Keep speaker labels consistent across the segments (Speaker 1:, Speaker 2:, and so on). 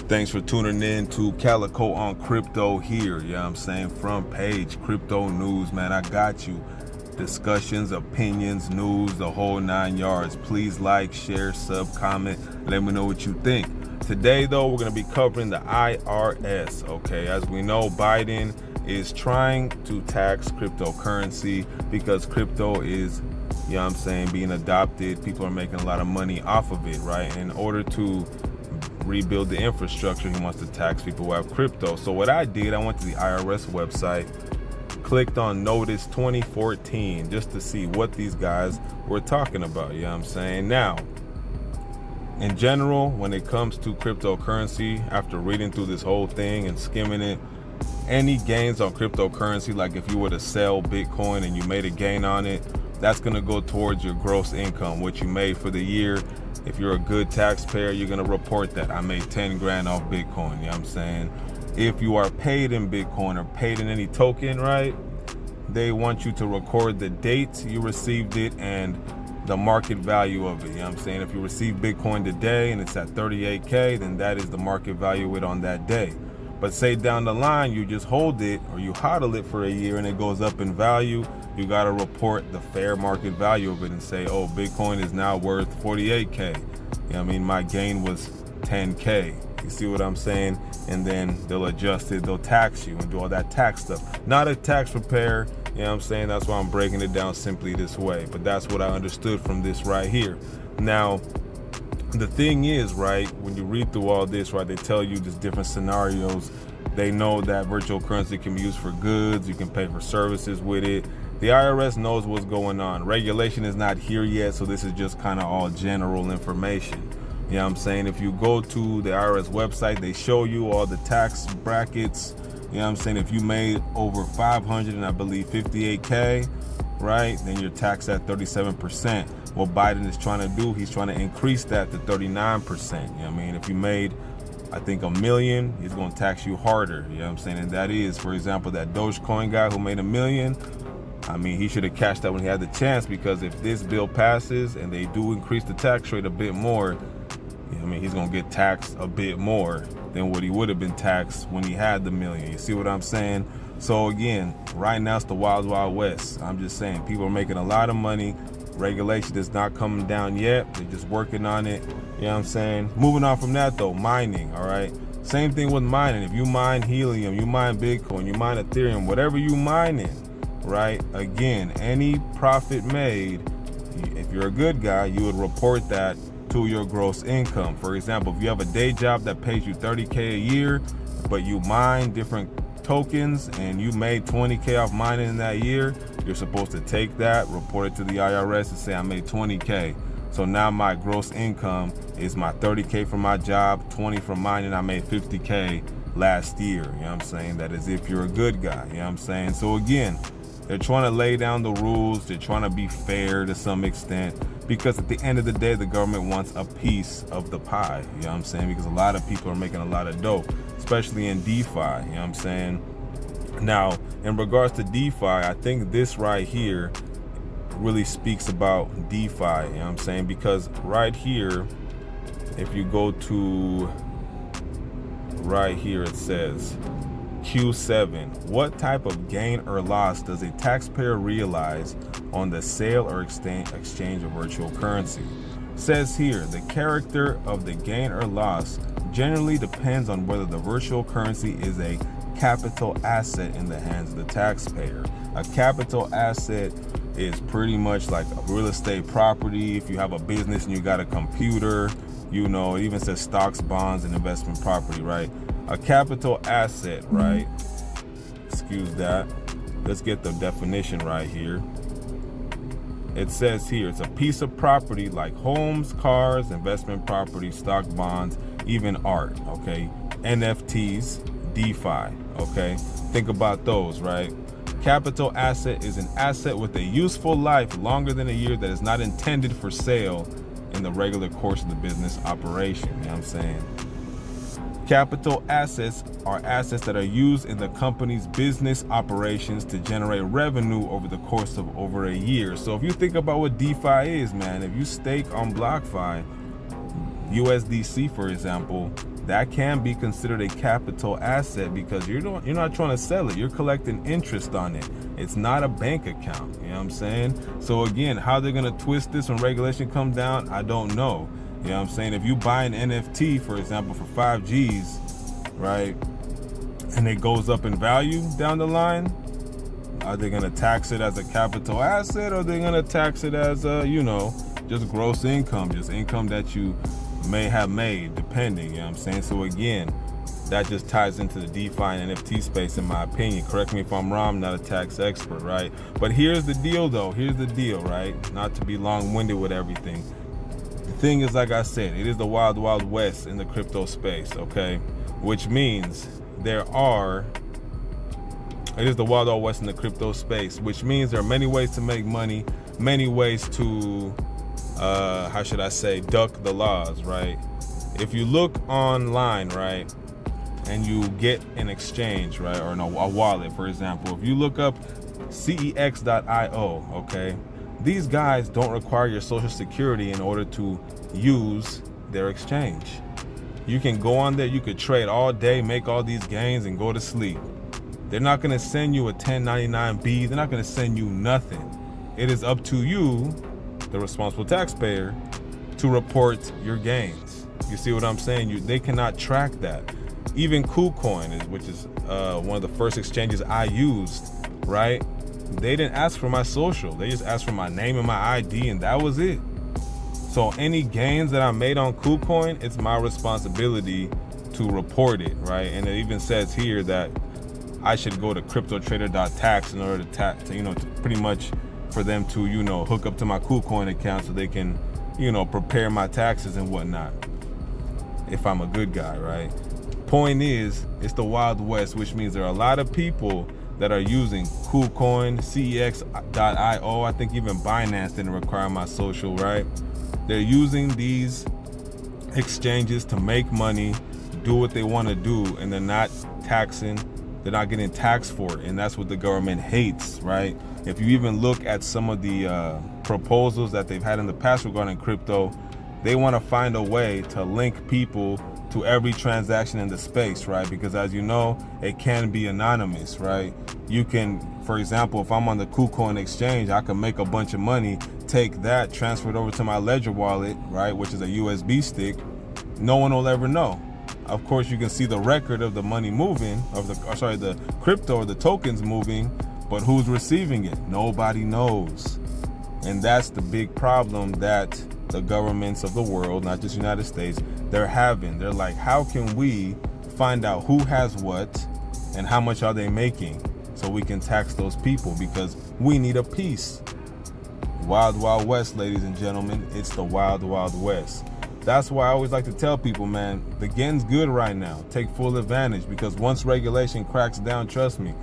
Speaker 1: Thanks for tuning in to Calico on Crypto here. You know what I'm saying? Front page, crypto news, man. I got you. Discussions, opinions, news, the whole 9 yards. Please like, share, sub, comment. Let me know what you think. Today, though, we're going to be covering the IRS. Okay, as we know, Biden is trying to tax cryptocurrency because crypto is, you know what I'm saying, being adopted. People are making a lot of money off of it, right? In order to rebuild the infrastructure, he wants to tax people who have crypto. So what I did, I went to the IRS website, clicked on Notice 2014 just to see what these guys were talking about. You know what I'm saying? Now, in general, when it comes to cryptocurrency, after reading through this whole thing and skimming it, any gains on cryptocurrency, like if you were to sell Bitcoin and you made a gain on it, that's going to go towards your gross income, what you made for the year. If you're a good taxpayer, you're going to report that I made 10 grand off Bitcoin. You know what I'm saying? If you are paid in Bitcoin or paid in any token, right, they want you to record the date you received it and the market value of it. You know what I'm saying? If you receive Bitcoin today and it's at 38K, then that is the market value of it on that day. But say down the line, you just hold it or you hodl it for a year and it goes up in value, you got to report the fair market value of it and say, oh, Bitcoin is now worth 48K. You know what I mean? My gain was 10K. You see what I'm saying? And then they'll adjust it. They'll tax you and do all that tax stuff. Not a tax preparer. You know what I'm saying? That's why I'm breaking it down simply this way. But that's what I understood from this right here. Now, the thing is, right, when you read through all this, right, they tell you just different scenarios. They know that virtual currency can be used for goods. You can pay for services with it. The IRS knows what's going on. Regulation is not here yet, so this is just kind of all general information. You know what I'm saying? If you go to the IRS website, they show you all the tax brackets. You know what I'm saying? If you made over 500 and I believe 58K, right, then you're taxed at 37%. What Biden is trying to do, he's trying to increase that to 39%. You know what I mean? If you made, I think, $1 million, he's going to tax you harder. You know what I'm saying? And that is, for example, that Dogecoin guy who made $1 million. I mean, he should have cashed that when he had the chance, because if this bill passes and they do increase the tax rate a bit more, you know, I mean, he's going to get taxed a bit more than what he would have been taxed when he had the $1 million. You see what I'm saying? So again, right now it's the wild, wild west. I'm just saying, people are making a lot of money. Regulation is not coming down yet. They're just working on it. You know what I'm saying? Moving on from that though, mining, all right? Same thing with mining. If you mine helium, you mine Bitcoin, you mine Ethereum, whatever you mining, right? Again, any profit made, if you're a good guy, you would report that to your gross income. For example, if you have a day job that pays you 30K a year, but you mine different tokens and you made 20K off mining in that year, you're supposed to take that, report it to the IRS and say I made 20K. So now my gross income is my 30K from my job, 20 from mining, I made 50K last year. You know what I'm saying? That is if you're a good guy. You know what I'm saying? So again, they're trying to lay down the rules. They're trying to be fair to some extent, because at the end of the day, the government wants a piece of the pie. You know what I'm saying? Because a lot of people are making a lot of dough, especially in DeFi. You know what I'm saying? Now, in regards to DeFi, I think this right here really speaks about DeFi. You know what I'm saying? Because right here, if you go to right here, it says Q7. What type of gain or loss does a taxpayer realize on the sale or exchange of virtual currency? It says here, the character of the gain or loss generally depends on whether the virtual currency is a capital asset in the hands of the taxpayer. A capital asset is pretty much like a real estate property. If you have a business and you got a computer, you know, it even says stocks, bonds, and investment property, right? A capital asset, right? Excuse that. Let's get the definition right here. It says here, it's a piece of property like homes, cars, investment property, stock, bonds, even art, okay? NFTs, DeFi, okay? Think about those, right? Capital asset is an asset with a useful life longer than a year that is not intended for sale in the regular course of the business operation. You know what I'm saying? Capital assets are assets that are used in the company's business operations to generate revenue over the course of over a year. So if you think about what DeFi is, man, if you stake on BlockFi, USDC, for example, that can be considered a capital asset because you're not trying to sell it. You're collecting interest on it. It's not a bank account. You know what I'm saying? So again, how they're going to twist this when regulation comes down, I don't know. You know what I'm saying? If you buy an NFT, for example, for 5 G's, right, and it goes up in value down the line, are they going to tax it as a capital asset, or are they going to tax it as just gross income, just income that you may have made, depending, you know what I'm saying? So again, that just ties into the DeFi and NFT space, in my opinion. Correct me if I'm wrong, I'm not a tax expert, right? But here's the deal, though. Here's the deal, right? Not to be long-winded with everything. The thing is, like I said, it is the wild, wild west in the crypto space, okay? Which means it is the wild, wild west in the crypto space, which means there are many ways to make money, many ways to duck the laws, right? If you look online, right, and you get an exchange, right, or a wallet, for example, if you look up cex.io, okay, these guys don't require your social security in order to use their exchange. You can go on there, you could trade all day, make all these gains, and go to sleep. They're not going to send you a 1099-B. They're not going to send you nothing. It is up to you, the responsible taxpayer, to report your gains. You see what I'm saying? They cannot track that. Even KuCoin, which is one of the first exchanges I used, right? They didn't ask for my social. They just asked for my name and my ID, and that was it. So any gains that I made on KuCoin, it's my responsibility to report it, right? And it even says here that I should go to cryptotrader.tax in order to pretty much for them to, hook up to my KuCoin account so they can, prepare my taxes and whatnot. If I'm a good guy, right? Point is, it's the Wild West, which means there are a lot of people that are using KuCoin, cex.io. I think even Binance didn't require my social, right? They're using these exchanges to make money, do what they want to do, and they're not taxing. They're not getting taxed for it, and that's what the government hates, right? If you even look at some of the proposals that they've had in the past regarding crypto, they want to find a way to link people to every transaction in the space, right? Because as you know, it can be anonymous, right? You can, for example, if I'm on the KuCoin exchange, I can make a bunch of money, take that, transfer it over to my Ledger wallet, right, which is a USB stick. No one will ever know. Of course, you can see the record of the money moving, the crypto or the tokens moving, but who's receiving it? Nobody knows. And that's the big problem that the governments of the world, not just United States, they're having. They're like, how can we find out who has what and how much are they making so we can tax those people, because we need a piece. Wild, wild west, ladies and gentlemen. It's the wild, wild west. That's why I always like to tell people, man, the gain's good right now. Take full advantage, because once regulation cracks down, trust me,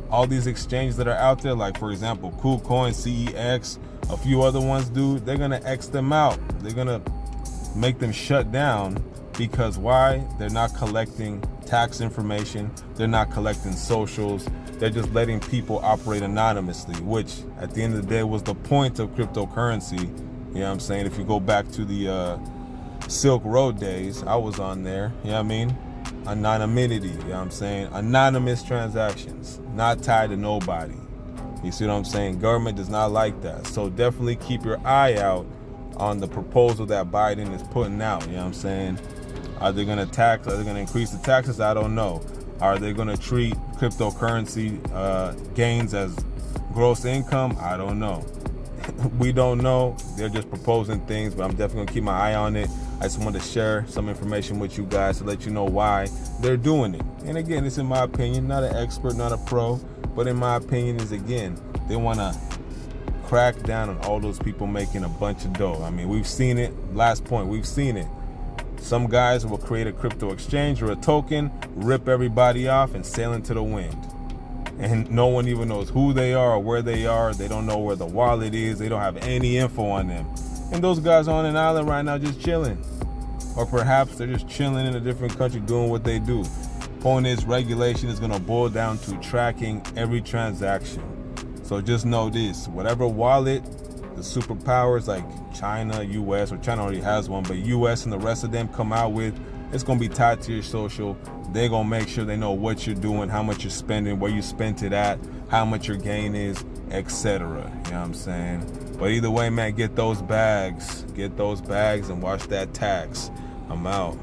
Speaker 1: all these exchanges that are out there, like for example, KuCoin, CEX, a few other ones, dude, they're gonna X them out. They're gonna make them shut down, because why? They're not collecting tax information. They're not collecting socials. They're just letting people operate anonymously, which at the end of the day was the point of cryptocurrency. You know what I'm saying? If you go back to the Silk Road days, I was on there, you know what I mean? Anonymity, you know what I'm saying? Anonymous transactions, not tied to nobody. You see what I'm saying? Government does not like that. So definitely keep your eye out on the proposal that Biden is putting out, you know what I'm saying? Are they gonna tax, are they gonna increase the taxes? I don't know. Are they gonna treat cryptocurrency gains as gross income? I don't know. We don't know. They're just proposing things, but I'm definitely gonna keep my eye on it. I just wanted to share some information with you guys to let you know why they're doing it. And again, it's in my opinion, not an expert, not a pro, but in my opinion is, again, they want to crack down on all those people making a bunch of dough. I mean, we've seen it. Last point, we've seen it. Some guys will create a crypto exchange or a token, rip everybody off, and sail into the wind. And no one even knows who they are or where they are. They don't know where the wallet is. They don't have any info on them. And those guys are on an island right now just chilling. Or perhaps they're just chilling in a different country doing what they do. Point is, regulation is going to boil down to tracking every transaction. So just know this, whatever wallet the superpowers like China, US, or China already has one, but US and the rest of them come out with, it's gonna be tied to your social. They're gonna make sure they know what you're doing, how much you're spending, where you spent it at, how much your gain is, etc. You know what I'm saying? But either way, man, get those bags and watch that tax. I'm out.